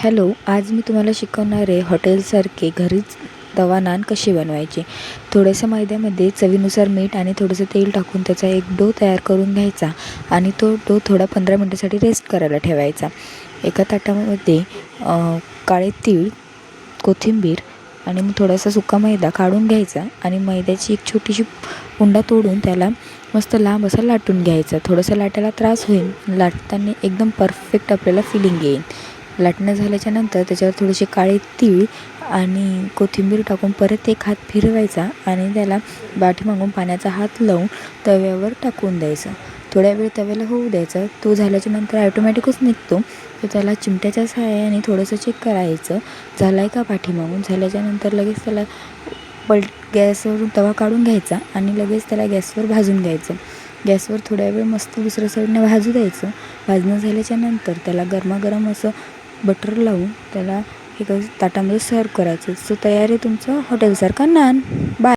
Hello, आज मी तुम्हाला शिकवणार आहे हॉटेलसारखे घरीच तवा नान कशी बनवायची. थोडंसं मैद्यामध्ये चवीनुसार मीठ आणि थोडंसं तेल टाकून त्याचा एक डो तयार करून घ्यायचा आणि तो डो थोडा 15 मिनटासाठी रेस्ट करायला ठेवायचा. एका ताटामध्ये काळे तीळ, कोथिंबीर आणि मग थोडासा सुका मैदा काढून घ्यायचा आणि मैद्याची एक छोटीशी उंडा तोडून त्याला मस्त लांब असा लाटून घ्यायचा. थोडंसं लाटायला त्रास होईल, लाटताना एकदम परफेक्ट आपल्याला फिलिंग येईल. लाटणं झाल्याच्या नंतर त्याच्यावर थोडेसे काळे तीळ आणि कोथिंबीर टाकून परत एक हात फिरवायचा आणि त्याला पाठीमागून पाण्याचा हात लावून तव्यावर टाकून द्यायचा. थोड्या वेळ तव्याला होऊ द्यायचा. तो झाल्याच्या नंतर ॲटोमॅटिकच निघतो. तर त्याला चिमट्याच्या सहाय्याने थोडंसं चेक करायचं झालं आहे का. पाठीमागून झाल्याच्या नंतर लगेच त्याला गॅसवरून तवा काढून घ्यायचा आणि लगेच त्याला गॅसवर भाजून घ्यायचं. गॅसवर थोड्या वेळ मस्त दुसऱ्या साईडने भाजू द्यायचं. भाजणं झाल्याच्या नंतर त्याला गरमागरम असं बटर लावून त्याला एका ताटामध्ये सर्व करायचं. सो तयार आहे तुमचं हॉटेलसारखा नान. बाय.